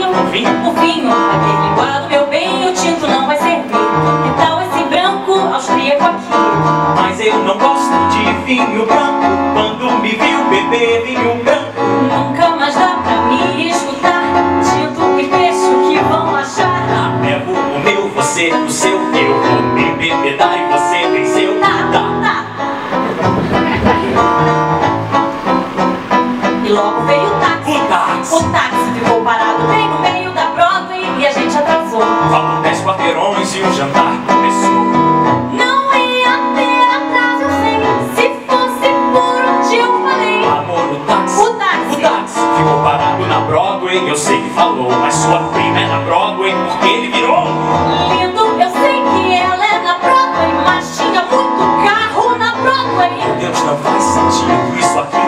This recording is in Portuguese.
O vinho vai ter linguado, meu bem, o tinto não vai servir. Que tal esse branco austríaco aqui? Mas eu não gosto de vinho branco. Quando me viu beber vinho branco, nunca mais dá pra me escutar. Tinto e peixe, que vão achar? levo o meu, você o seu. Eu vou me bebedar e você venceu. E logo veio o táxi. O táxi ficou parado bem no meio da Broadway e a gente atrasou. Faltam 10 quarteirões e o jantar começou. Não ia ter atraso sem, se fosse por onde eu falei. Amor, o táxi ficou parado na Broadway. Eu sei que falou, mas sua prima é na Broadway porque ele virou lindo. Eu sei que ela é na Broadway, mas tinha muito carro na Broadway. Meu Deus, não faz sentido isso aqui.